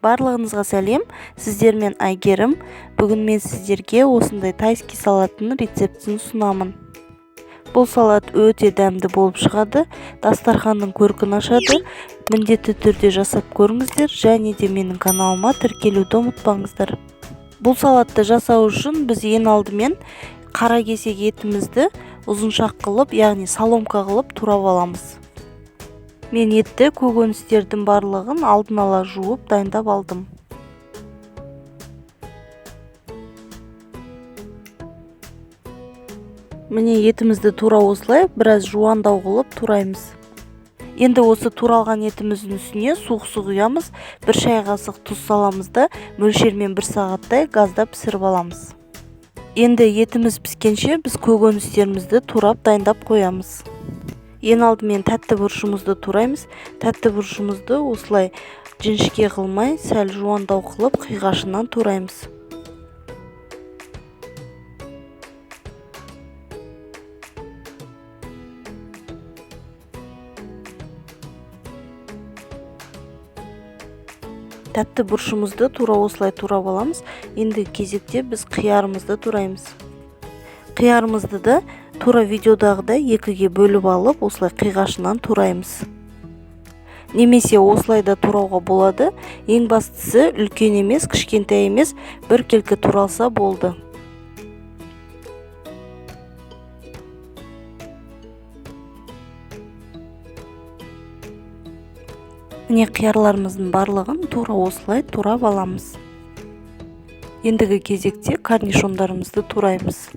Барлығыңызға сәлем, сіздермен Айгерім. Бүгін мен сіздерге осындай тайский салаттың рецептін ұсынамын. Бұл салат өте дәмді болып шығады, дастарханның көркін ашады. Міндетті түрде жасап көріңіздер, және де менің каналыма тіркелуді ұмытпаңыздар. Бұл салатты жасау үшін біз ең алдымен қара кесек етімізді ұзыншақ қылып, яғни соломка қылып турап аламыз. Мен етті көкөністердің барлығын алдын ала жуып дайындап алдым. Міне етімізді тура осылай біраз жуандау қылып тураймыз. Енді осы туралған етіміздің үстіне суық құямыз, бір шай қасық тұз саламыз да мөлшермен 1 сағаттай газда пісіріп аламыз. Енді етіміз піскенше біз көкөністерімізді турап дайындап қоямыз. Ең алдымен тәтті бұрышымызды тураймыз. Тәтті бұрышымызды осылай жіңішке қылмай, сәл жуандау қылып қиғашынан тураймыз. Тәтті бұрышымызды тура осылай турап аламыз. Енді кезекте біз қиярымызды тураймыз. Қиярымызды да тура видеодағыдай екіге бөліп алып, осылай қиғашынан тураймыз. Немесе осылай да турауға болады. Ең бастысы үлкен емес, кішкентай емес, біркелкі туралса болды. Міне қиярларымыздың барлығын тура осылай турап аламыз. Ендігі кезекте корнишондарымызды тураймыз.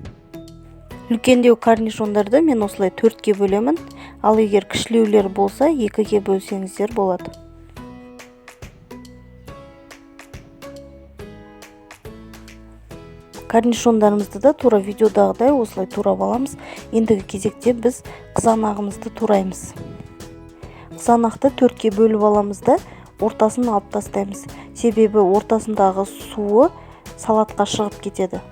Үлкендеу корнишондарды мен осылай 4-ке бөлемін, ал егер кішілеулер болса 2-ге бөлсеңіздер болады. Корнишондарымызды да тура видеодағыдай осылай турап аламыз. Ендігі кезекте біз қызанағымызды тураймыз. Қызанақты 4-ке бөліп аламыз да ортасын алып тастаймыз. Себебі ортасындағы суы салатқа шығып кетеді.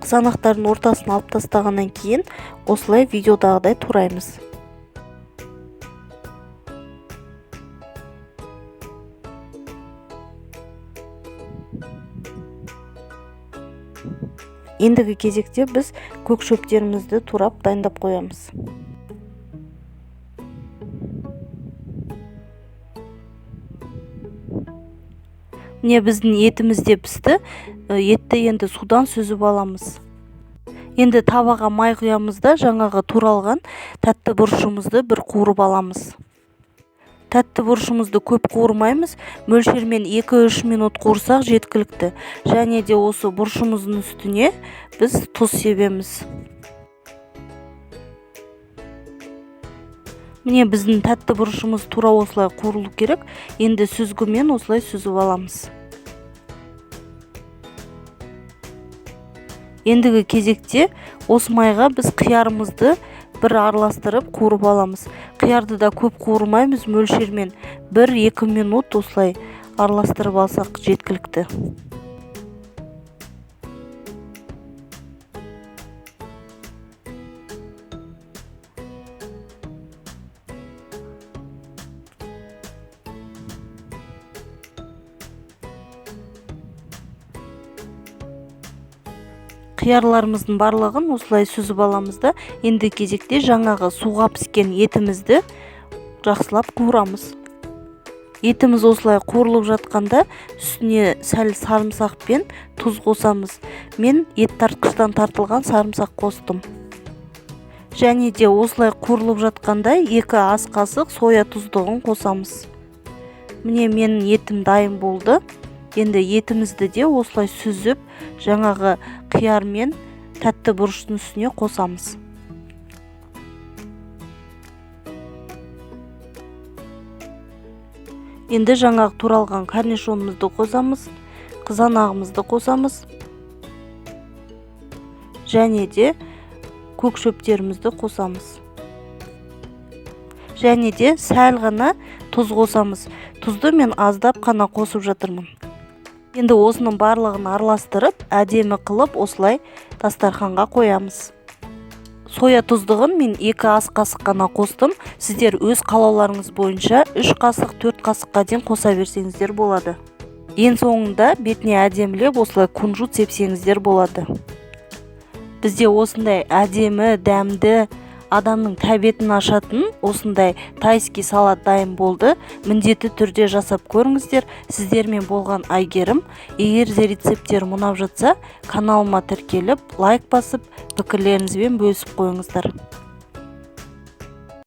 Қызанақтардың ортасын алып тастағаннан кейін осылай видеодағыдай тураймыз. Ендігі кезекте біз көк шөптерімізді турап дайындап қоямыз. Міне біздің етіміз де пісті. Етті енді судан сүзіп аламыз. Енді табаға май құямыз да жаңағы туралған тәтті бұрышымызды бір қуырып аламыз. Тәтті бұрышымызды көп қуырмаймыз, мөлшермен 2-3 минут қуырсақ жеткілікті. Және де осы бұрышымыздың үстіне біз тұз себеміз. Міне біздің тәтті бұрышымыз тура осылай қуырылу керек. Енді сүзгімен осылай сүзіп аламыз. Ендігі кезекте осы майға біз қиярымызды бір араластырып қуырып аламыз. Қиярды да көп қуырмаймыз, мөлшермен 1-2 минут осылай араластырып алсақ жеткілікті. Қиярларымыздың барлығын осылай сүзіп аламыз да, енді кезекте жаңағы суға піскен етімізді жақсылап қуырамыз. Етіміз осылай қуырылып жатқанда үстіне сәл сарымсақ пен тұз қосамыз. Мен ет тартқыштан тартылған сарымсақ қостым. Және де осылай қуырылып жатқанда 2 ас қасық соя тұздығын қосамыз. Міне менің етім дайын болды. Енді етімізді де осылай сүзіп, жаңағы қияр мен тәтті бұрыштың үстіне қосамыз. Енді жаңағы туралған корнишонымызды қосамыз, қызанағымызды қосамыз. Және де көк шөптерімізді қосамыз. Және де сәл ғана тұз қосамыз. Тұзды мен аздап қана қосып жатырмын. Енді осының барлығын араластырып, әдемі қылып осылай дастарханға қоямыз. соя тұздығын мен 2 ас қасық қана қостым. Сіздер өз қалауларыңыз бойынша 3 қасық 4 қасыққа дейін қоса берсеңіздер болады. Ең соңында бетіне әдемілеп осылай кунжут сепсеңіздер болады. Бізде осындай әдемі, дәмді, адамның тәбетін ашатын осындай тайский салат дайын болды. Міндетті түрде жасап көріңіздер. Сіздермен болған Айгерім. Егер де рецепттерім ұнап жатса, каналыма тіркеліп, лайк басып, пікірлеріңізбен бөлісіп қойыңыздар.